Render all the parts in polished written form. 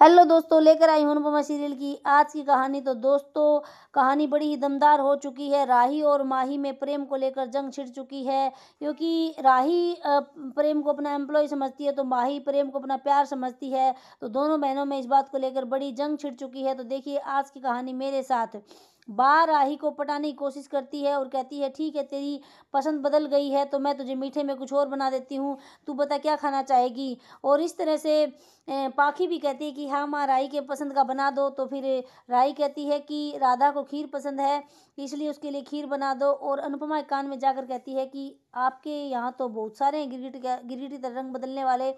Hello दोस्तों, लेकर आई हूँ अनुपमा सीरियल की आज की कहानी। तो दोस्तों, कहानी बड़ी ही दमदार हो चुकी है। राही और माही में प्रेम को लेकर जंग छिड़ चुकी है, क्योंकि राही प्रेम को अपना एम्प्लॉय समझती है तो माही प्रेम को अपना प्यार समझती है। तो दोनों बहनों में इस बात को लेकर बड़ी जंग छिड़ चुकी है। तो देखिए आज की कहानी मेरे साथ। बा राही को पटाने की कोशिश करती है और कहती है, ठीक है, तेरी पसंद बदल गई है तो मैं तुझे मीठे में कुछ और बना देती हूँ, तू बता क्या खाना चाहेगी। और इस तरह से पाखी भी कहती है कि हाँ माँ, राही के पसंद का बना दो। तो फिर राही कहती है कि राधा को खीर पसंद है, इसलिए उसके लिए खीर बना दो। और अनुपमा के कान में जाकर कहती है कि आपके यहाँ तो बहुत सारे हैं गिरगिटी तरह रंग बदलने वाले,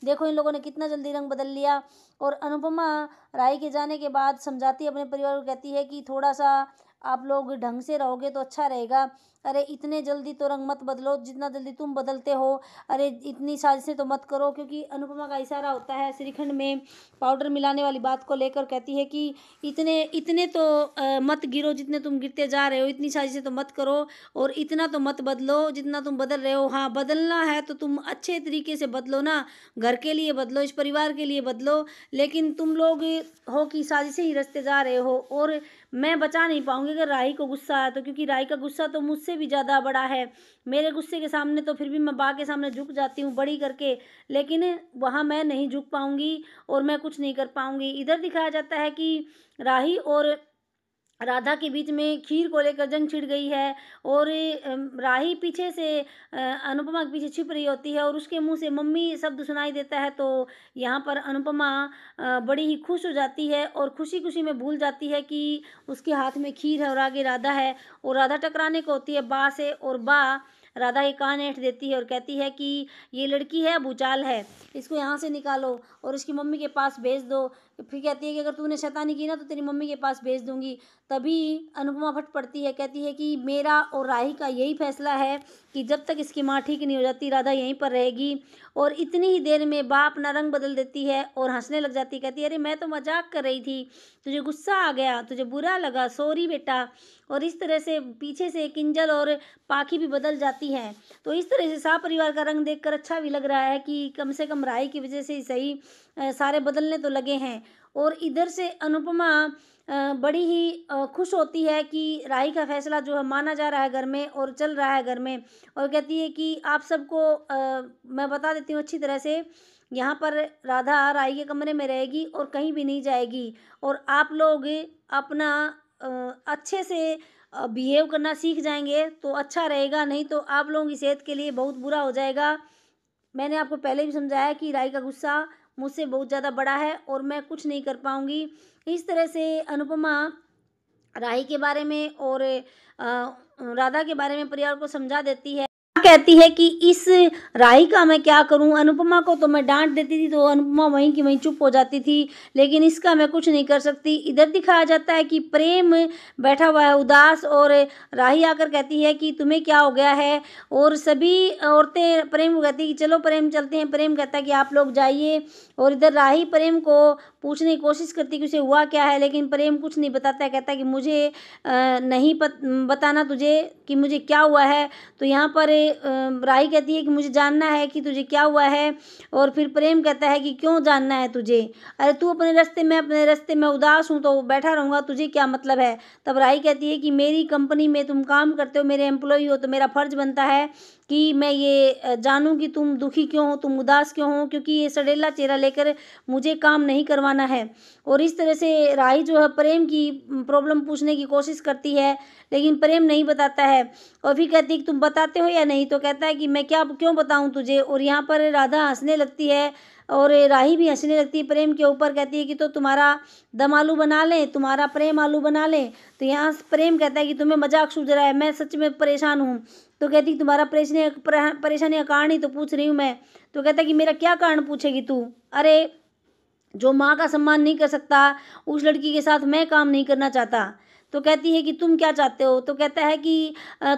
देखो इन लोगों ने कितना जल्दी रंग बदल लिया। और अनुपमा राही के जाने के बाद समझाती है अपने परिवार को, कहती है कि थोड़ा सा आप लोग ढंग से रहोगे तो अच्छा रहेगा। अरे इतने जल्दी तो रंग मत बदलो जितना जल्दी तुम बदलते हो। अरे इतनी साजिशें तो मत करो, क्योंकि अनुपमा का इशारा होता है श्रीखंड में पाउडर मिलाने वाली बात को लेकर। कहती है कि इतने इतने तो मत गिरो जितने तुम गिरते जा रहे हो, इतनी साजिशें तो मत करो, और इतना तो मत बदलो जितना तुम बदल रहे हो। हाँ, बदलना है तो तुम अच्छे तरीके से बदलो ना, घर के लिए बदलो, इस परिवार के लिए बदलो। लेकिन तुम लोग हो कि साजिशें ही रचते जा रहे हो, और मैं बचा नहीं पाऊंगी अगर राही को गुस्सा आया तो, क्योंकि राही का गुस्सा तो मुझसे भी ज़्यादा बड़ा है। मेरे गुस्से के सामने तो फिर भी मैं बा के सामने झुक जाती हूँ बड़ी करके, लेकिन वहाँ मैं नहीं झुक पाऊंगी और मैं कुछ नहीं कर पाऊंगी। इधर दिखाया जाता है कि राही और राधा के बीच में खीर को लेकर जंग छिड़ गई है, और राही पीछे से अनुपमा के पीछे छिप रही होती है और उसके मुंह से मम्मी शब्द सुनाई देता है। तो यहाँ पर अनुपमा बड़ी ही खुश हो जाती है और खुशी खुशी में भूल जाती है कि उसके हाथ में खीर है और आगे राधा है। और राधा टकराने को होती है बा से, और बा राधा के कान ऐंठ देती है और कहती है कि ये लड़की है, भूचाल है, इसको यहाँ से निकालो और इसकी मम्मी के पास भेज दो। फिर कहती है कि अगर तूने शैतानी की ना तो तेरी मम्मी के पास भेज दूंगी। तभी अनुपमा फट पड़ती है, कहती है कि मेरा और राही का यही फैसला है कि जब तक इसकी माँ ठीक नहीं हो जाती राधा यहीं पर रहेगी। और इतनी ही देर में बाप अपना रंग बदल देती है और हंसने लग जाती है। कहती है, अरे मैं तो मजाक कर रही थी, तुझे गुस्सा आ गया, तुझे बुरा लगा, सॉरी बेटा। और इस तरह से पीछे से किंजल और पाखी भी बदल जाती हैं। तो इस तरह से शाह परिवार का रंग देखकर अच्छा भी लग रहा है कि कम से कम राही की वजह से ही सही सारे बदलने तो लगे हैं। और इधर से अनुपमा बड़ी ही खुश होती है कि राही का फैसला जो है माना जा रहा है घर में और चल रहा है घर में। और कहती है कि आप सबको मैं बता देती हूँ अच्छी तरह से, यहाँ पर राधा राही के कमरे में रहेगी और कहीं भी नहीं जाएगी। और आप लोग अपना अच्छे से बिहेव करना सीख जाएंगे तो अच्छा रहेगा, नहीं तो आप लोगों की सेहत के लिए बहुत बुरा हो जाएगा। मैंने आपको पहले भी समझाया कि राही का गुस्सा मुझसे बहुत ज़्यादा बड़ा है और मैं कुछ नहीं कर पाऊंगी। इस तरह से अनुपमा राही के बारे में और राधा के बारे में परिवार को समझा देती है। कहती है कि इस राही का मैं क्या करूं, अनुपमा को तो मैं डांट देती थी तो अनुपमा वहीं की वहीं चुप हो जाती थी, लेकिन इसका मैं कुछ नहीं कर सकती। इधर दिखाया जाता है कि प्रेम बैठा हुआ है उदास, और राही आकर कहती है कि तुम्हें क्या हो गया है। और सभी औरतें प्रेम को कहती है कि चलो प्रेम चलते हैं। प्रेम कहता है कि आप लोग जाइए। और इधर राही प्रेम को पूछने की कोशिश करती है कि उसे हुआ क्या है, लेकिन प्रेम कुछ नहीं बताता है। कहता है कि मुझे नहीं बताना तुझे कि मुझे क्या हुआ है। तो यहाँ पर राही कहती है कि मुझे जानना है कि तुझे क्या हुआ है। और फिर प्रेम कहता है कि क्यों जानना है तुझे, अरे तू अपने रास्ते में उदास हूँ तो बैठा रहूँगा, तुझे क्या मतलब है। तब राही कहती है कि मेरी कंपनी में तुम काम करते हो, मेरे एम्प्लॉय हो, तो मेरा फर्ज बनता है कि मैं ये जानूं कि तुम दुखी क्यों हो, तुम उदास क्यों हो, क्योंकि ये सड़ेला चेहरा लेकर मुझे काम नहीं करवाना है। और इस तरह से राही जो है प्रेम की प्रॉब्लम पूछने की कोशिश करती है, लेकिन प्रेम नहीं बताता है। और फिर कहती है कि तुम बताते हो या नहीं, तो कहता है कि मैं क्या क्यों बताऊं तुझे। और यहाँ पर राधा हंसने लगती है और राही भी हंसने लगती है प्रेम के ऊपर। कहती है कि तो तुम्हारा दम आलू बना लें, तुम्हारा प्रेम आलू बना लें। तो यहाँ प्रेम कहता है कि तुम्हें मजाक सूझ रहा है, मैं सच में परेशान हूँ। तो कहती है तुम्हारा परेशानी का कारण ही तो पूछ रही हूँ मैं। तो कहता है कि मेरा क्या कारण पूछेगी तू, अरे जो माँ का सम्मान नहीं कर सकता उस लड़की के साथ मैं काम नहीं करना चाहता। तो कहती है कि तुम क्या चाहते हो? तो कहता है कि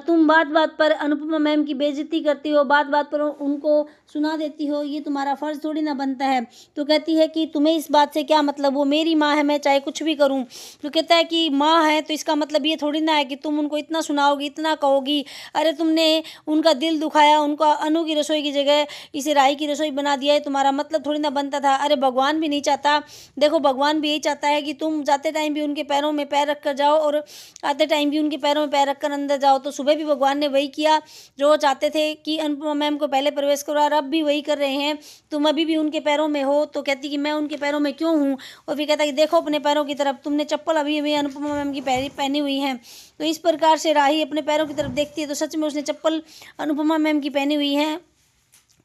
तुम बात बात पर अनुपमा मैम की बेइज्जती करती हो, बात बात पर उनको सुना देती हो, ये तुम्हारा फ़र्ज़ थोड़ी ना बनता है। तो कहती है कि तुम्हें इस बात से क्या मतलब, वो मेरी माँ है, मैं चाहे कुछ भी करूँ। तो कहता है कि माँ है तो इसका मतलब ये थोड़ी ना है कि तुम उनको इतना सुनाओगी, इतना कहोगी। अरे तुमने उनका दिल दुखाया, उनका अनु की रसोई की जगह इसे राही की रसोई बना दिया है, तुम्हारा मतलब थोड़ी ना बनता था। अरे भगवान भी नहीं चाहता, देखो भगवान भी यही चाहता है कि तुम जाते टाइम भी उनके पैरों में पैर रख कर जाओ और आते टाइम भी उनके पैरों में पैर रख कर अंदर जाओ। तो सुबह भी भगवान ने वही किया जो वो चाहते थे कि अनुपमा मैम को पहले प्रवेश करो, और अब भी वही कर रहे हैं। तुम अभी भी उनके पैरों में हो। तो कहती कि मैं उनके पैरों में क्यों हूँ? और फिर कहता कि देखो अपने पैरों की तरफ, तुमने चप्पल अभी अभी अनुपमा मैम की पहनी हुई है। तो इस प्रकार से राही अपने पैरों की तरफ देखती है तो सच में उसने चप्पल अनुपमा मैम की पहनी हुई है।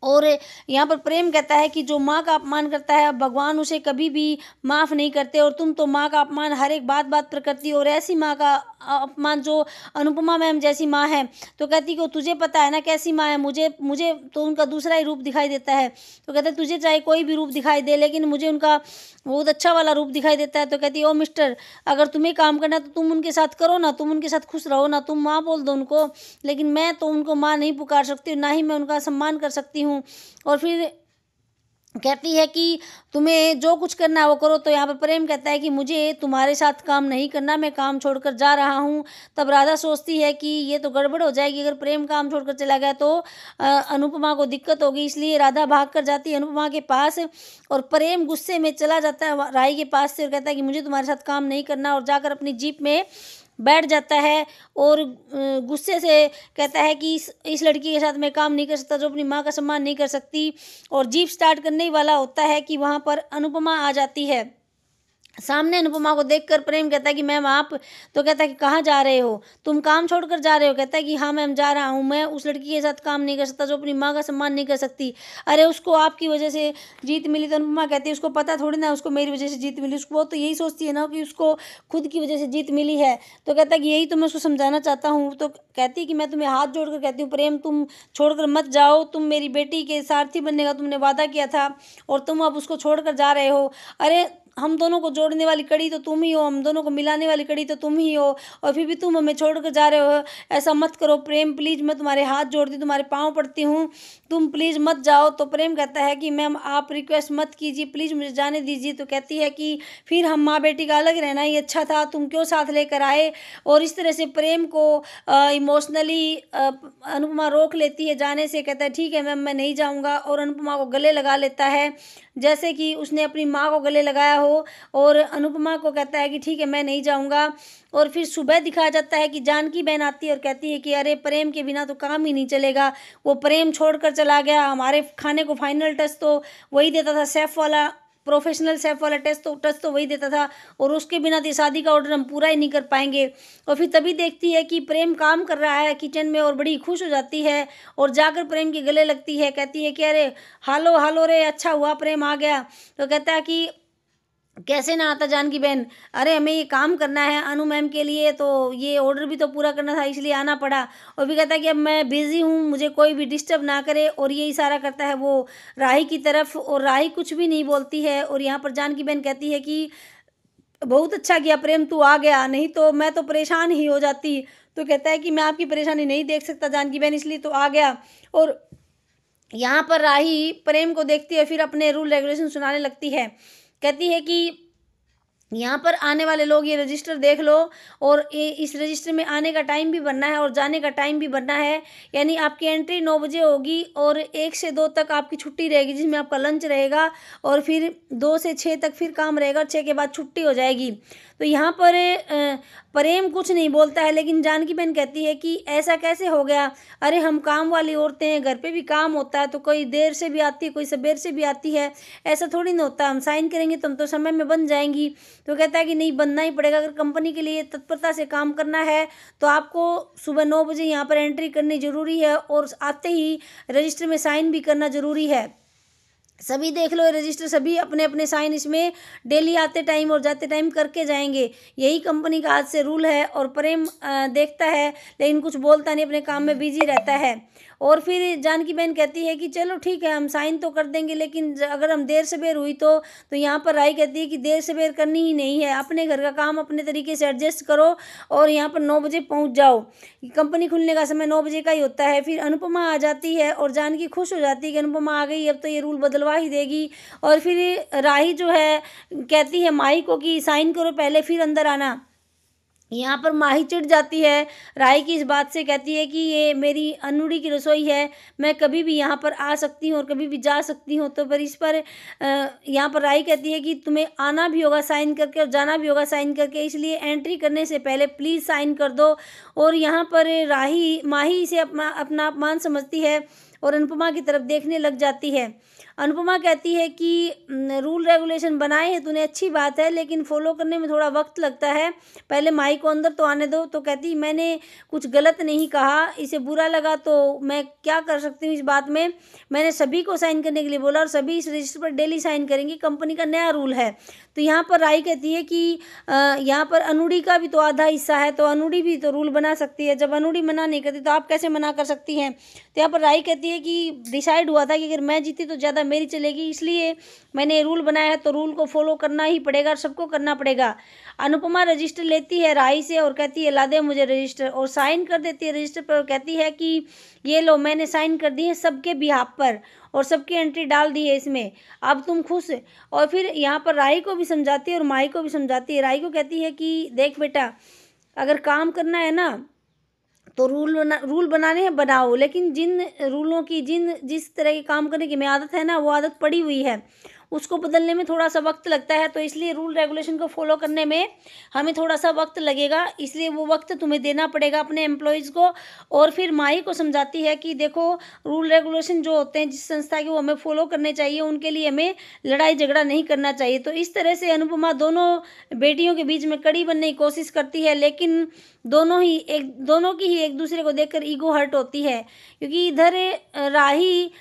और यहाँ पर प्रेम कहता है कि जो माँ का अपमान करता है भगवान उसे कभी भी माफ़ नहीं करते, और तुम तो माँ का अपमान हर एक बात बात पर करती हो, और ऐसी माँ का अपमान जो अनुपमा मैम जैसी माँ है। तो कहती कि तुझे पता है ना कैसी माँ है, मुझे मुझे तो उनका दूसरा ही रूप दिखाई देता है। तो कहते तुझे चाहे कोई भी रूप दिखाई दे, लेकिन मुझे उनका बहुत अच्छा वाला रूप दिखाई देता है। तो कहती ओ मिस्टर, अगर तुम्हें काम करना है तो तुम उनके साथ करो ना, तुम उनके साथ खुश रहो ना, तुम माँ बोल दो उनको, लेकिन मैं तो उनको माँ नहीं पुकार सकती, ना ही मैं उनका सम्मान कर सकती हूँ। और फिर कहती है कि तुम्हें जो कुछ करना है वो करो। तो यहाँ पर प्रेम कहता है कि मुझे तुम्हारे साथ काम नहीं करना, मैं काम छोड़कर जा रहा हूँ। तब राधा सोचती है कि ये तो गड़बड़ हो जाएगी, अगर प्रेम काम छोड़कर चला गया तो अनुपमा को दिक्कत होगी। इसलिए राधा भाग कर जाती है अनुपमा के पास, और प्रेम गुस्से में चला जाता है राही के पास से और कहता है कि मुझे तुम्हारे साथ काम नहीं करना, और जाकर अपनी जीप में बैठ जाता है। और गुस्से से कहता है कि इस लड़की के साथ मैं काम नहीं कर सकता जो अपनी माँ का सम्मान नहीं कर सकती। और जीप स्टार्ट करने ही वाला होता है कि वहाँ पर अनुपमा आ जाती है। सामने अनुपमा को देखकर प्रेम कहता है कि मैम आप। तो कहता है कि कहाँ जा रहे हो, तुम काम छोड़कर जा रहे हो? कहता है कि हाँ मैम जा रहा हूँ, मैं उस लड़की के साथ काम नहीं कर सकता जो अपनी माँ का सम्मान नहीं कर सकती। अरे उसको आपकी वजह से जीत मिली। तो अनुपमा कहती है उसको पता थोड़ी ना उसको मेरी वजह से जीत मिली, उसको वो तो यही सोचती है ना कि उसको खुद की वजह से जीत मिली है। तो कहता है कि यही तो मैं उसको समझाना चाहता हूँ। तो कहती है कि मैं तुम्हें हाथ जोड़कर कहती हूँ प्रेम, तुम छोड़कर मत जाओ, तुम मेरी बेटी के सारथी बनने का तुमने वादा किया था और तुम अब उसको छोड़कर जा रहे हो। अरे हम दोनों को जोड़ने वाली कड़ी तो तुम ही हो, हम दोनों को मिलाने वाली कड़ी तो तुम ही हो, और फिर भी तुम हमें छोड़कर जा रहे हो। ऐसा मत करो प्रेम, प्लीज़, मैं तुम्हारे हाथ जोड़ती, तुम्हारे पाँव पड़ती हूँ, तुम प्लीज़ मत जाओ। तो प्रेम कहता है कि मैम आप रिक्वेस्ट मत कीजिए, प्लीज़ मुझे जाने दीजिए। तो कहती है कि फिर हम माँ बेटी का अलग रहना ही अच्छा था, तुम क्यों साथ लेकर आए? और इस तरह से प्रेम को इमोशनली अनुपमा रोक लेती है जाने से। कहता है ठीक है मैम मैं नहीं जाऊँगा, और अनुपमा को गले लगा लेता है जैसे कि उसने अपनी माँ को गले लगाया हो। और अनुपमा को कहता है कि ठीक है मैं नहीं जाऊँगा। और फिर सुबह दिखाया जाता है कि जानकी बहन आती है और कहती है कि अरे प्रेम के बिना तो काम ही नहीं चलेगा, वो प्रेम छोड़कर चला गया, हमारे खाने को फाइनल टच तो वही देता था, शेफ़ वाला, प्रोफेशनल शेफ़ वाला टच तो वही देता था, और उसके बिना तो शादी का ऑर्डर हम पूरा ही नहीं कर पाएंगे। और फिर तभी देखती है कि प्रेम काम कर रहा है किचन में और बड़ी खुश हो जाती है और जाकर प्रेम के गले लगती है। कहती है कि अरे हालो हालो रे, अच्छा हुआ प्रेम आ गया। तो कहता है कि कैसे ना आता जानकी बहन, अरे हमें ये काम करना है अनु मैम के लिए, तो ये ऑर्डर भी तो पूरा करना था इसलिए आना पड़ा। और भी कहता है कि अब मैं बिज़ी हूँ, मुझे कोई भी डिस्टर्ब ना करे। और ये इशारा करता है वो राही की तरफ, और राही कुछ भी नहीं बोलती है। और यहाँ पर जानकी बहन कहती है कि बहुत अच्छा किया प्रेम तू आ गया, नहीं तो मैं तो परेशान ही हो जाती। तो कहता है कि मैं आपकी परेशानी नहीं देख सकता जानकी बहन, इसलिए तो आ गया। और यहाँ पर राही प्रेम को देखती है, फिर अपने रूल रेगुलेशन सुनाने लगती है। कहती है कि यहाँ पर आने वाले लोग ये रजिस्टर देख लो, और ये इस रजिस्टर में आने का टाइम भी भरना है और जाने का टाइम भी भरना है। यानी आपकी एंट्री 9 बजे होगी और 1 से 2 तक आपकी छुट्टी रहेगी जिसमें आपका लंच रहेगा, और फिर 2 से 6 तक फिर काम रहेगा, और 6 के बाद छुट्टी हो जाएगी। तो यहाँ पर प्रेम कुछ नहीं बोलता है, लेकिन जानकी बहन कहती है कि ऐसा कैसे हो गया? अरे हम काम वाली औरतें हैं, घर पे भी काम होता है, तो कोई देर से भी आती है, कोई सवेर से भी आती है, ऐसा थोड़ी ना होता। हम साइन करेंगे तो हम तो समय में बन जाएंगी। तो कहता है कि नहीं, बनना ही पड़ेगा, अगर कंपनी के लिए तत्परता से काम करना है तो आपको सुबह 9 बजे यहाँ पर एंट्री करनी ज़रूरी है, और आते ही रजिस्टर में साइन भी करना ज़रूरी है। सभी देख लो ये रजिस्टर, सभी अपने अपने साइन इसमें डेली आते टाइम और जाते टाइम करके जाएंगे, यही कंपनी का आज से रूल है। और प्रेम देखता है लेकिन कुछ बोलता नहीं, अपने काम में बिजी रहता है। और फिर जानकी बहन कहती है कि चलो ठीक है, हम साइन तो कर देंगे, लेकिन अगर हम देर सबेर हुई तो यहाँ पर राही कहती है कि देर सबेर करनी ही नहीं है, अपने घर का काम अपने तरीके से एडजस्ट करो और यहाँ पर 9 बजे पहुँच जाओ। कंपनी खुलने का समय 9 बजे का ही होता है। फिर अनुपमा आ जाती है और जानकी खुश हो जाती है कि अनुपमा आ गई, अब तो ये रूल बदलवा ही देगी। और फिर राही जो है कहती है माही को कि साइन करो पहले, फिर अंदर आना। यहाँ पर माही चिढ़ जाती है राही की इस बात से, कहती है कि ये मेरी अनुड़ी की रसोई है, मैं कभी भी यहाँ पर आ सकती हूँ और कभी भी जा सकती हूँ। तो पर इस पर यहाँ पर राही कहती है कि तुम्हें आना भी होगा साइन करके और जाना भी होगा साइन करके, इसलिए एंट्री करने से पहले प्लीज़ साइन कर दो। और यहाँ पर माही इसे अपना अपमान समझती है और अनुपमा की तरफ देखने लग जाती है। अनुपमा कहती है कि रूल रेगुलेशन बनाए हैं तूने, अच्छी बात है, लेकिन फॉलो करने में थोड़ा वक्त लगता है, पहले माई को अंदर तो आने दो। तो कहती मैंने कुछ गलत नहीं कहा, इसे बुरा लगा तो मैं क्या कर सकती हूँ इस बात में, मैंने सभी को साइन करने के लिए बोला और सभी इस रजिस्टर पर डेली साइन करेंगे, कंपनी का नया रूल है। तो यहाँ पर राही कहती है कि यहाँ पर अनुड़ी का भी तो आधा हिस्सा है, तो अनुड़ी भी तो रूल बना सकती है, जब अनुड़ी मना नहीं करती तो आप कैसे मना कर सकती हैं। तो यहाँ पर राही कहती है कि डिसाइड हुआ था कि अगर मैं जीती तो ज़्यादा मेरी चलेगी, इसलिए मैंने ये रूल बनाया है, तो रूल को फॉलो करना ही पड़ेगा और सबको करना पड़ेगा। अनुपमा रजिस्टर लेती है राही से और कहती है ला दे मुझे रजिस्टर, और साइन कर देती है रजिस्टर पर और कहती है कि ये लो मैंने साइन कर दी है सबके बिहाफ पर और सबकी एंट्री डाल दी है इसमें, अब तुम खुश। और फिर यहाँ पर राही को भी समझाती है और माही को भी समझाती है। राही को कहती है कि देख बेटा, अगर काम करना है ना तो रूल बनाने हैं बनाओ, लेकिन जिन रूलों की जिस तरह के काम करने की मैं आदत है ना, वो आदत पड़ी हुई है, उसको बदलने में थोड़ा सा वक्त लगता है, तो इसलिए रूल रेगुलेशन को फॉलो करने में हमें थोड़ा सा वक्त लगेगा, इसलिए वो वक्त तुम्हें देना पड़ेगा अपने एम्प्लॉयज़ को। और फिर माही को समझाती है कि देखो रूल रेगुलेशन जो होते हैं जिस संस्था के, वो हमें फॉलो करने चाहिए, उनके लिए हमें लड़ाई झगड़ा नहीं करना चाहिए। तो इस तरह से अनुपमा दोनों बेटियों के बीच में कड़ी बनने की कोशिश करती है, लेकिन दोनों की ही एक दूसरे को देखकर ईगो हर्ट होती है, क्योंकि इधर राही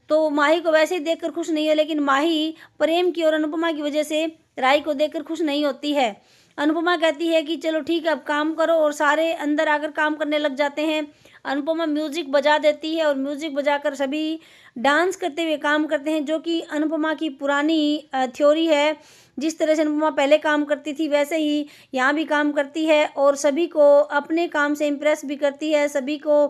तो माही को वैसे ही देखकर खुश नहीं है, लेकिन माही प्रेम की और अनुपमा की वजह से राही को देखकर खुश नहीं होती है। अनुपमा कहती है कि चलो ठीक है अब काम करो, और सारे अंदर आकर काम करने लग जाते हैं। अनुपमा म्यूजिक बजा देती है और म्यूजिक बजाकर सभी डांस करते हुए काम करते हैं, जो कि अनुपमा की पुरानी थ्योरी है। जिस तरह से अनुपमा पहले काम करती थी वैसे ही यहाँ भी काम करती है और सभी को अपने काम से इम्प्रेस भी करती है, सभी को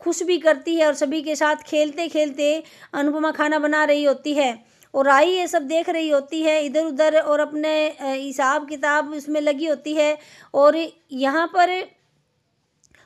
खुश भी करती है और सभी के साथ खेलते खेलते अनुपमा खाना बना रही होती है और राही ये सब देख रही होती है इधर उधर और अपने हिसाब किताब उसमें लगी होती है। और यहाँ पर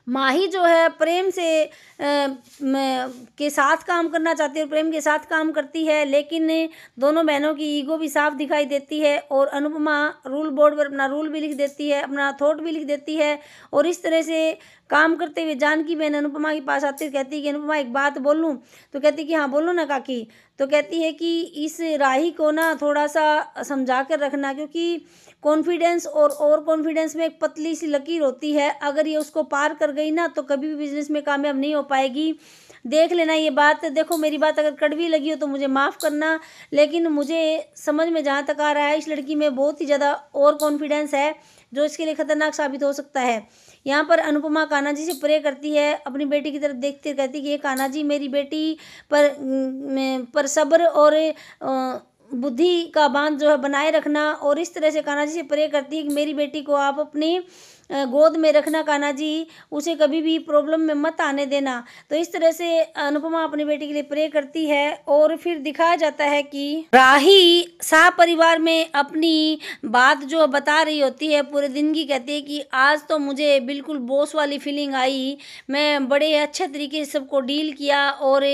माही जो है प्रेम से के साथ काम करना चाहती है और प्रेम के साथ काम करती है, लेकिन दोनों बहनों की ईगो भी साफ दिखाई देती है और अनुपमा रूल बोर्ड पर अपना रूल भी लिख देती है, अपना थॉट भी लिख देती है। और इस तरह से काम करते हुए जानकी बहन अनुपमा के पास आती है, कहती है कि अनुपमा एक बात बोलूं, तो कहती है कि हाँ बोलो ना काकी। तो कहती है कि इस राही को ना थोड़ा सा समझा कर रखना, क्योंकि कॉन्फिडेंस और कॉन्फिडेंस में एक पतली सी लकीर होती है, अगर ये उसको पार कर गई ना तो कभी भी बिजनेस में कामयाब नहीं हो पाएगी। देख लेना ये बात, देखो मेरी बात अगर कड़वी लगी हो तो मुझे माफ़ करना, लेकिन मुझे समझ में जहाँ तक आ रहा है इस लड़की में बहुत ही ज़्यादा और कॉन्फिडेंस है जो इसके लिए खतरनाक साबित हो सकता है। यहाँ पर अनुपमा कान्हा जी से प्रे करती है, अपनी बेटी की तरफ देखते कहती है कि ये कान्हा जी मेरी बेटी पर सब्र और बुद्धि का बांध जो है बनाए रखना। और इस तरह से कान्हा जी से प्रे करती है कि मेरी बेटी को आप अपनी गोद में रखना कान्हा जी, उसे कभी भी प्रॉब्लम में मत आने देना। तो इस तरह से अनुपमा अपनी बेटी के लिए प्रे करती है। और फिर दिखाया जाता है कि राही शाह परिवार में अपनी बात जो बता रही होती है पूरे दिन की, कहती है कि आज तो मुझे बिल्कुल बॉस वाली फीलिंग आई, मैं बड़े अच्छे तरीके से सबको डील किया और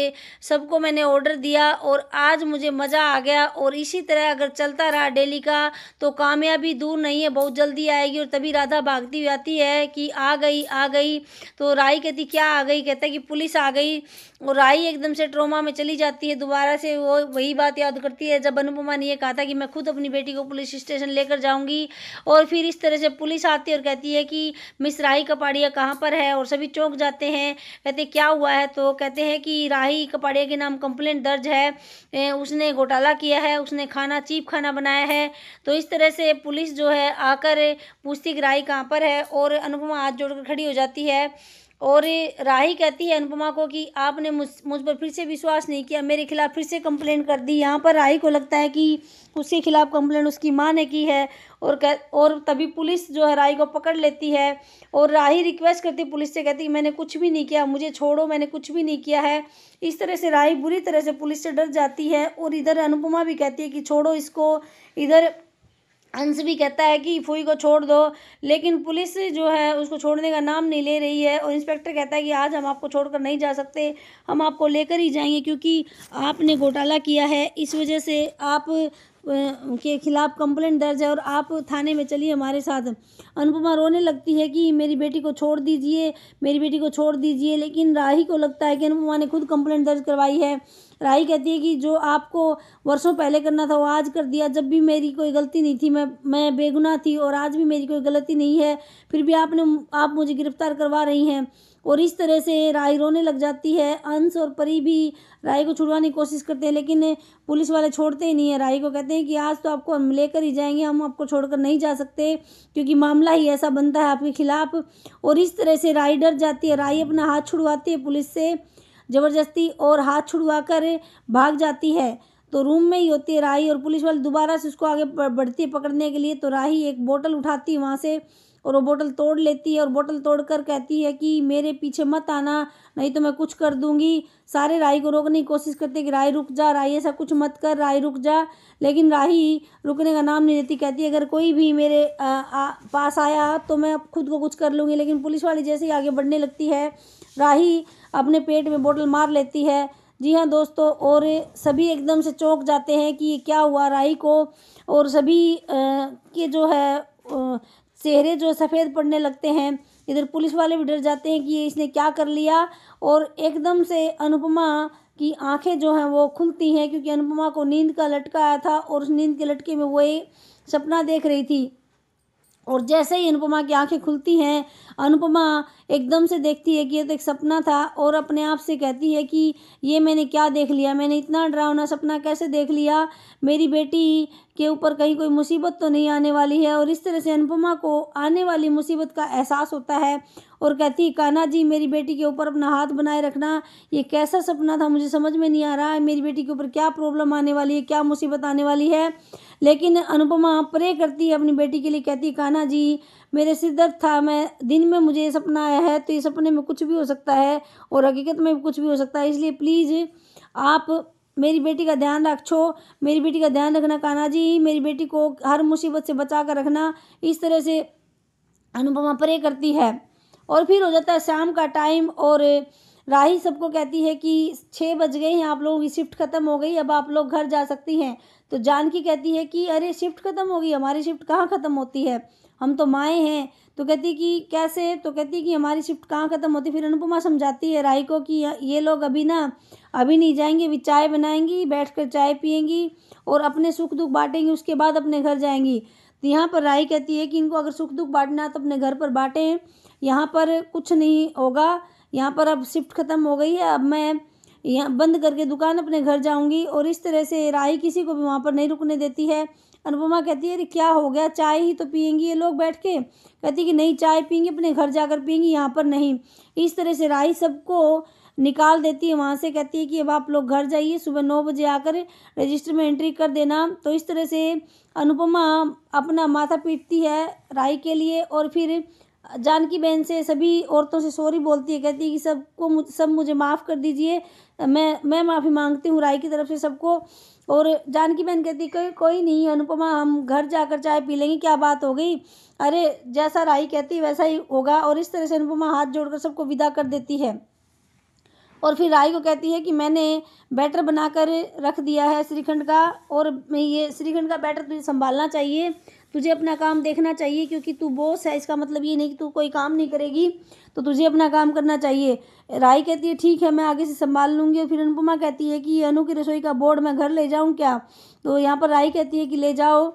सबको मैंने ऑर्डर दिया और आज मुझे मज़ा आ गया। और इसी तरह अगर चलता रहा डेली का तो कामयाबी दूर नहीं है, बहुत जल्दी आएगी। और तभी राधा भागती आती है कि आ गई। तो राही कहती क्या आ गई, कहता है कि पुलिस आ गई। और राही एकदम से ट्रोमा में चली जाती है, दोबारा से वो वही बात याद करती है जब अनुपमा ने ये कहा था कि मैं खुद अपनी बेटी को पुलिस स्टेशन लेकर जाऊंगी। और फिर इस तरह से पुलिस आती है और कहती है कि मिस राही कपाड़िया कहाँ पर है, और सभी चौंक जाते हैं, कहते क्या हुआ है। तो कहते हैं कि राही कपाड़िया के नाम कंप्लेंट दर्ज है, उसने घोटाला किया है, उसने चीप खाना बनाया है। तो इस तरह से पुलिस जो है आकर पूछती कि राही कहाँ पर है, और अनुपमा हाथ जोड़कर खड़ी हो जाती है और राही कहती है अनुपमा को कि आपने मुझ पर फिर से विश्वास नहीं किया, मेरे खिलाफ फिर से कंप्लेंट कर दी। यहाँ पर राही को लगता है कि उसके खिलाफ कंप्लेंट उसकी माँ ने की है और तभी पुलिस जो है राही को पकड़ लेती है और राही रिक्वेस्ट करती पुलिस से, कहती है मैंने कुछ भी नहीं किया, मुझे छोड़ो, मैंने कुछ भी नहीं किया है। इस तरह से राही बुरी तरह से पुलिस से डर जाती है और इधर अनुपमा भी कहती है कि छोड़ो इसको, इधर अंश भी कहता है कि फूई को छोड़ दो, लेकिन पुलिस जो है उसको छोड़ने का नाम नहीं ले रही है और इंस्पेक्टर कहता है कि आज हम आपको छोड़कर नहीं जा सकते, हम आपको लेकर ही जाएंगे क्योंकि आपने घोटाला किया है, इस वजह से आप के खिलाफ कंप्लेंट दर्ज है और आप थाने में चलिए हमारे साथ। अनुपमा रोने लगती है कि मेरी बेटी को छोड़ दीजिए, मेरी बेटी को छोड़ दीजिए, लेकिन राही को लगता है कि अनुपमा ने खुद कंप्लेंट दर्ज करवाई है। राही कहती है कि जो आपको वर्षों पहले करना था वो आज कर दिया, जब भी मेरी कोई गलती नहीं थी, मैं बेगुनाह थी और आज भी मेरी कोई गलती नहीं है, फिर भी आप मुझे गिरफ्तार करवा रही हैं। और इस तरह से राही रोने लग जाती है। अंश और परी भी राही को छुड़वाने की कोशिश करते हैं, लेकिन पुलिस वाले छोड़ते ही नहीं है राही को। कहते हैं कि आज तो आपको हम लेकर ही जाएंगे, हम आपको छोड़कर नहीं जा सकते क्योंकि मामला ही ऐसा बनता है आपके खिलाफ। और इस तरह से राही डर जाती है। राही अपना हाथ छुड़वाती है पुलिस से ज़बरदस्ती और हाथ छुड़वा कर भाग जाती है। तो रूम में ही होती है राही और पुलिस वाले दोबारा से उसको आगे बढ़ती है पकड़ने के लिए। तो राही एक बोतल उठाती है वहाँ से और वो बोतल तोड़ लेती है और बोतल तोड़कर कहती है कि मेरे पीछे मत आना, नहीं तो मैं कुछ कर दूंगी। सारे राही को रोकने की कोशिश करते हैं कि राही रुक जा, राही ऐसा कुछ मत कर, राही रुक जा, लेकिन राही रुकने का नाम नहीं लेती। कहती है अगर कोई भी मेरे पास आया तो मैं खुद को कुछ कर लूँगी। लेकिन पुलिस वाली जैसे ही आगे बढ़ने लगती है राही अपने पेट में बोतल मार लेती है। जी हाँ दोस्तों, और सभी एकदम से चौंक जाते हैं कि ये क्या हुआ राही को, और सभी के जो है चेहरे जो सफ़ेद पड़ने लगते हैं। इधर पुलिस वाले भी डर जाते हैं कि ये इसने क्या कर लिया। और एकदम से अनुपमा की आंखें जो हैं वो खुलती हैं क्योंकि अनुपमा को नींद का लटका आया था और उस नींद के लटके में वो एक सपना देख रही थी। और जैसे ही अनुपमा की आंखें खुलती हैं, अनुपमा एकदम से देखती है कि ये तो एक सपना था और अपने आप से कहती है कि ये मैंने क्या देख लिया, मैंने इतना डरावना सपना कैसे देख लिया, मेरी बेटी के ऊपर कहीं कोई मुसीबत तो नहीं आने वाली है। और इस तरह से अनुपमा को आने वाली मुसीबत का एहसास होता है और कहती है कान्हा जी मेरी बेटी के ऊपर अपना हाथ बनाए रखना, ये कैसा सपना था, मुझे समझ में नहीं आ रहा है, मेरी बेटी के ऊपर क्या प्रॉब्लम आने वाली है, क्या मुसीबत आने वाली है। लेकिन अनुपमा प्रे करती है अपनी बेटी के लिए, कहती है कान्हा जी मेरे सिर दर्द था, मैं दिन में मुझे ये सपना आया है, तो ये सपने में कुछ भी हो सकता है और हकीकत में भी कुछ भी हो सकता है, इसलिए प्लीज़ आप मेरी बेटी का ध्यान रखो, मेरी बेटी का ध्यान रखना कान्हा जी, मेरी बेटी को हर मुसीबत से बचा कर रखना। इस तरह से अनुपमा प्रे करती है। और फिर हो जाता है शाम का टाइम और राही सबको कहती है कि 6 बज गए हैं, आप लोगों की शिफ्ट ख़त्म हो गई, अब आप लोग घर जा सकती हैं। तो जानकी कहती है कि अरे शिफ्ट ख़त्म हो गई, हमारी शिफ्ट कहाँ ख़त्म होती है, हम तो माएँ हैं। तो कहती कि कैसे, तो कहती कि हमारी शिफ्ट कहाँ ख़त्म होती। फिर अनुपमा समझाती है राही को कि ये लोग अभी नहीं जाएंगे, अभी चाय बनाएंगी, बैठ कर चाय पियेंगी और अपने सुख दुख बांटेंगी, उसके बाद अपने घर जाएंगी। तो यहाँ पर राही कहती है कि इनको अगर सुख दुख बांटना है तो अपने घर पर बांटें, यहाँ पर कुछ नहीं होगा, यहाँ पर अब शिफ्ट ख़त्म हो गई है, अब मैं यहाँ बंद करके दुकान अपने घर जाऊंगी। और इस तरह से राही किसी को भी वहाँ पर नहीं रुकने देती है। अनुपमा कहती है अरे क्या हो गया, चाय ही तो पियेंगी ये लोग बैठ के, कहती कि नहीं चाय पियेंगी अपने घर जाकर पियेंगी, यहाँ पर नहीं। इस तरह से राही सबको निकाल देती है वहाँ से, कहती है कि अब आप लोग घर जाइए, सुबह 9 बजे आकर रजिस्टर में एंट्री कर देना। तो इस तरह से अनुपमा अपना माथा पीटती है राही के लिए और फिर जानकी बहन से सभी औरतों से सॉरी बोलती है, कहती है कि सब मुझे माफ़ कर दीजिए, मैं माफ़ी मांगती हूँ राही की तरफ से सबको। और जानकी बहन कहती है कोई नहीं अनुपमा, हम घर जाकर चाय पी लेंगे, क्या बात हो गई, अरे जैसा राही कहती है वैसा ही होगा। और इस तरह से अनुपमा हाथ जोड़कर सबको विदा कर देती है। और फिर राही को कहती है कि मैंने बैटर बनाकर रख दिया है श्रीखंड का, और ये श्रीखंड का बैटर तुझे संभालना चाहिए, तुझे अपना काम देखना चाहिए क्योंकि तू बॉस है, इसका मतलब ये नहीं कि तू कोई काम नहीं करेगी, तो तुझे अपना काम करना चाहिए। राही कहती है ठीक है मैं आगे से संभाल लूँगी। और फिर अनुपमा कहती है कि अनु की रसोई का बोर्ड मैं घर ले जाऊँ क्या। तो यहाँ पर राही कहती है कि ले जाओ।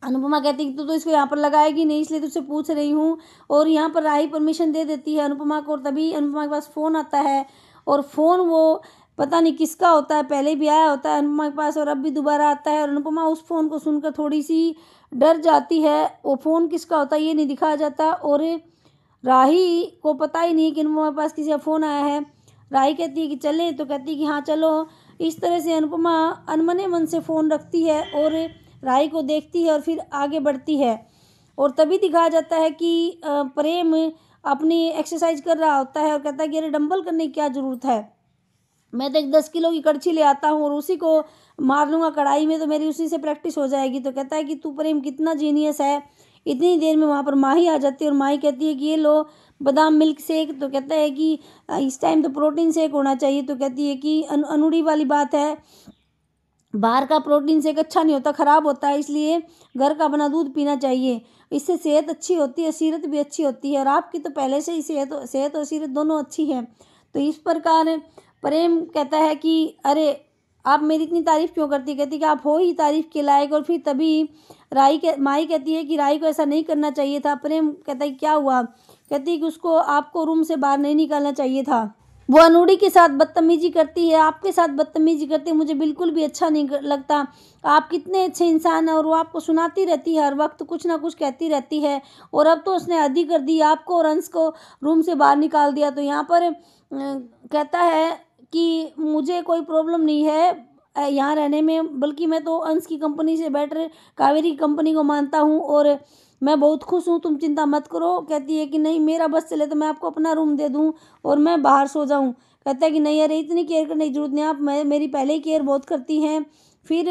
अनुपमा कहती है कि तू तो इसको यहाँ पर लगाएगी नहीं, इसलिए तुझसे पूछ रही हूँ। और यहाँ पर राही परमिशन दे देती है अनुपमा को। और तभी अनुपमा के पास फ़ोन आता है और फ़ोन वो पता नहीं किसका होता है, पहले भी आया होता है अनुपमा के पास और अब भी दोबारा आता है। और अनुपमा उस फ़ोन को सुनकर थोड़ी सी डर जाती है। वो फ़ोन किसका होता है ये नहीं दिखाया जाता। और राही को पता ही नहीं कि अनुपमा के पास किसी का फ़ोन आया है। राही कहती है कि चलें, तो कहती है कि हाँ चलो। इस तरह से अनुपमा अनमने मन से फ़ोन रखती है और राही को देखती है और फिर आगे बढ़ती है। और तभी दिखाया जाता है कि प्रेम अपनी एक्सरसाइज कर रहा होता है और कहता है कि अरे डंबल करने की क्या ज़रूरत है, मैं तो एक 10 किलो की कड़छी ले आता हूँ और उसी को मार लूँगा कढ़ाई में, तो मेरी उसी से प्रैक्टिस हो जाएगी। तो कहता है कि तू प्रेम कितना जीनियस है। इतनी देर में वहाँ पर माही आ जाती है और माही कहती है कि ये लो बादाम मिल्क शेक। तो कहता है कि इस टाइम तो प्रोटीन शेक होना चाहिए। तो कहती है कि अनुड़ी वाली बात है, बाहर का प्रोटीन शेक अच्छा नहीं होता, ख़राब होता है, इसलिए घर का बना दूध पीना चाहिए, इससे सेहत अच्छी होती है, सीरत भी अच्छी होती है, और आपकी तो पहले से ही सेहत और सीरत दोनों अच्छी है। तो इस प्रकार प्रेम कहता है कि अरे आप मेरी इतनी तारीफ़ क्यों करती, कहती कि आप हो ही तारीफ़ के लायक। और फिर तभी माही कहती है कि राही को ऐसा नहीं करना चाहिए था। प्रेम कहता है क्या हुआ, कहती है कि उसको आपको रूम से बाहर नहीं निकालना चाहिए था, वो अनुड़ी के साथ बदतमीजी करती है, आपके साथ बदतमीजी करती है, मुझे बिल्कुल भी अच्छा नहीं लगता। आप कितने अच्छे इंसान हैं और वो आपको सुनाती रहती है, हर वक्त कुछ ना कुछ कहती रहती है। और अब तो उसने हद ही कर दी, आपको और अंश को रूम से बाहर निकाल दिया। तो यहाँ पर कहता है कि मुझे कोई प्रॉब्लम नहीं है यहाँ रहने में, बल्कि मैं तो अंश की कंपनी से बेटर कावेरी की कंपनी को मानता हूँ और मैं बहुत खुश हूँ, तुम चिंता मत करो। कहती है कि नहीं, मेरा बस चले तो मैं आपको अपना रूम दे दूँ और मैं बाहर सो जाऊं। कहता है कि नहीं, अरे इतनी केयर करने की जरूरत नहीं, आप मेरी पहले ही केयर बहुत करती हैं। फिर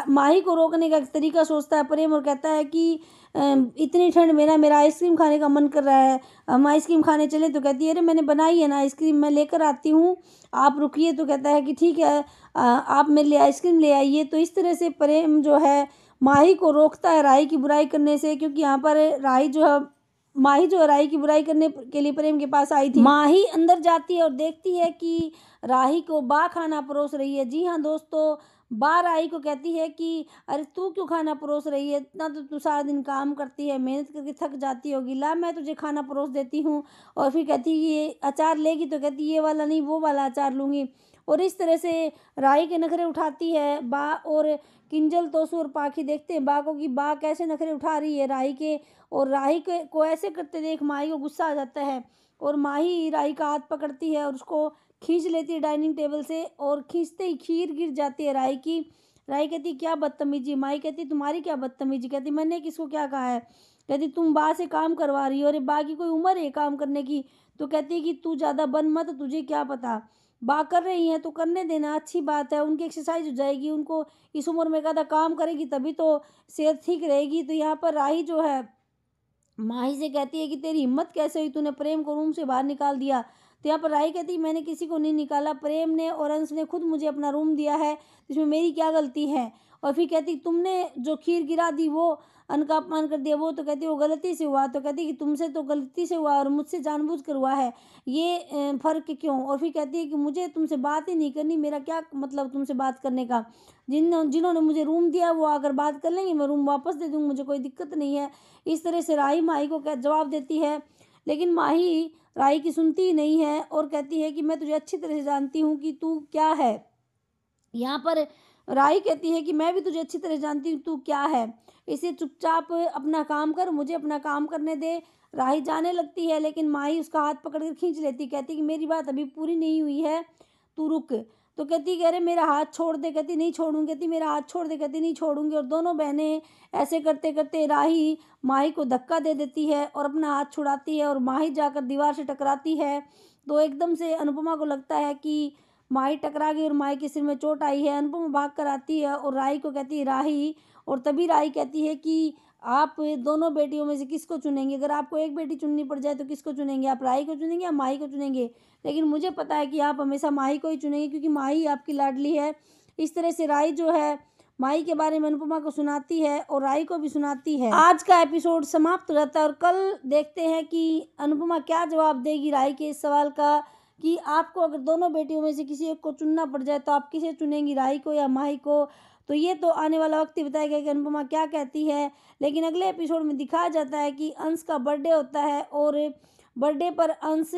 माही को रोकने का एक तरीका सोचता है प्रेम और कहता है कि इतनी ठंड में ना मेरा आइसक्रीम खाने का मन कर रहा है, हम आइसक्रीम खाने चले। तो कहती है अरे मैंने बनाई है ना आइसक्रीम, मैं लेकर आती हूँ, आप रुकिए। तो कहता है कि ठीक है, आप मेरे लिए आइसक्रीम ले आइए। तो इस तरह से प्रेम जो है माही को रोकता है राही की बुराई करने से, क्योंकि यहाँ पर राही जो है माही जो है राही की बुराई करने के लिए प्रेम के पास आई थी। माही अंदर जाती है और देखती है कि राही को बा खाना परोस रही है। जी हाँ दोस्तों, बा राही को कहती है कि अरे तू क्यों खाना परोस रही है, इतना तो तू सारा दिन काम करती है, मेहनत करके थक जाती होगी, ला मैं तुझे खाना परोस देती हूँ। और फिर कहती है ये अचार लेगी, तो कहती ये वाला नहीं वो वाला अचार लूँगी। और इस तरह से राही के नखरे उठाती है बा। और किंजल तोसू और पाखी देखते हैं बा को कि बा कैसे नखरे उठा रही है राही के, और राही के को ऐसे करते देख माही को गुस्सा आ जाता है और माही राही का हाथ पकड़ती है और उसको खींच लेती है डाइनिंग टेबल से, और खींचते ही खीर गिर जाती है राही की। राही कहती क्या बदतमीजी, माही कहती तुम्हारी क्या बदतमीजी, कहती मैंने किसको क्या कहा है, कहती तुम बा से काम करवा रही हो, अरे बा की कोई उम्र है काम करने की। तो कहती है कि तू ज़्यादा बन मत, तुझे क्या पता, बा कर रही हैं तो करने देना, अच्छी बात है, उनकी एक्सरसाइज हो जाएगी, उनको इस उम्र में कहता काम करेगी तभी तो सेहत ठीक रहेगी। तो यहाँ पर राही जो है माही से कहती है कि तेरी हिम्मत कैसे हुई, तूने प्रेम को रूम से बाहर निकाल दिया। तो यहाँ पर राही कहती है मैंने किसी को नहीं निकाला, प्रेम ने और अंश ने खुद मुझे अपना रूम दिया है, इसमें मेरी क्या गलती है। और फिर कहती तुमने जो खीर गिरा दी वो अन्न का अपमान कर दिया, वो तो कहती वो गलती से हुआ। तो कहती कि तुमसे तो गलती से हुआ और मुझसे जानबूझ कर हुआ है, ये फ़र्क क्यों। और फिर कहती है कि मुझे तुमसे बात ही नहीं करनी, मेरा क्या मतलब तुमसे बात करने का, जिन्होंने मुझे रूम दिया वो आकर बात कर लेंगे, मैं रूम वापस दे दूँगी, मुझे कोई दिक्कत नहीं है। इस तरह से राही माही को क्या जवाब देती है, लेकिन माही राही की सुनती ही नहीं है और कहती है कि मैं तुझे अच्छी तरह से जानती हूँ कि तू क्या है। यहाँ पर राही कहती है कि मैं भी तुझे अच्छी तरह जानती हूँ तू क्या है, इसे चुपचाप अपना काम कर, मुझे अपना काम करने दे। राही जाने लगती है लेकिन माही उसका हाथ पकड़कर खींच लेती, कहती कि मेरी बात अभी पूरी नहीं हुई है, तू रुक। तो कहती कि अरे मेरा हाथ छोड़ दे, कहती नहीं छोड़ूंगी, कहती मेरा हाथ छोड़ दे, कहती नहीं छोड़ूंगी। और दोनों बहनें ऐसे करते करते राही माही को धक्का दे देती है और अपना हाथ छुड़ाती है और माही जाकर दीवार से टकराती है। तो एकदम से अनुपमा को लगता है कि माही टकरा गई और माही के सिर में चोट आई है। अनुपमा भाग कर आती है और राही को कहती है राही, और तभी राही कहती है कि आप दोनों बेटियों में से किसको चुनेंगे, अगर आपको एक बेटी चुननी पड़ जाए तो किसको चुनेंगे, आप राही को चुनेंगे या माही को चुनेंगे। लेकिन मुझे पता है कि आप हमेशा माही को ही चुनेंगे क्योंकि माही आपकी लाडली है। इस तरह से राही जो है माही के बारे में अनुपमा को सुनाती है और राही को भी सुनाती है। आज का एपिसोड समाप्त हो जाता है और कल देखते हैं कि अनुपमा क्या जवाब देगी राही के इस सवाल का कि आपको अगर दोनों बेटियों में से किसी एक को चुनना पड़ जाए तो आप किसे चुनेंगी, राही को या माही को। तो ये तो आने वाला वक्त ही बताएगा कि अनुपमा क्या कहती है। लेकिन अगले एपिसोड में दिखाया जाता है कि अंश का बर्थडे होता है और बर्थडे पर अंश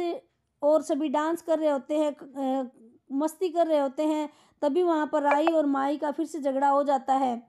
और सभी डांस कर रहे होते हैं, मस्ती कर रहे होते हैं, तभी वहाँ पर राही और माही का फिर से झगड़ा हो जाता है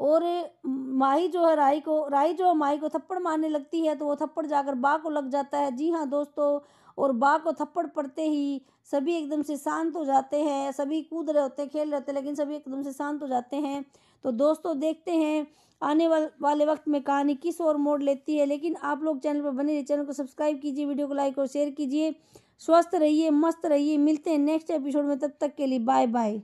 और माही जो है राही जो है माही को थप्पड़ मारने लगती है, तो वो थप्पड़ जाकर बा को लग जाता है। जी हाँ दोस्तों, और बा को थप्पड़ पड़ते ही सभी एकदम से शांत हो जाते हैं। सभी कूद रहे होते हैं, खेल रहे होते हैं, लेकिन सभी एकदम से शांत हो जाते हैं। तो दोस्तों देखते हैं आने वाले वक्त में कहानी किस ओर मोड़ लेती है। लेकिन आप लोग चैनल पर बने रहिए, चैनल को सब्सक्राइब कीजिए, वीडियो को लाइक और शेयर कीजिए। स्वस्थ रहिए, मस्त रहिए, मिलते हैं नेक्स्ट एपिसोड में, तब तक के लिए बाय बाय।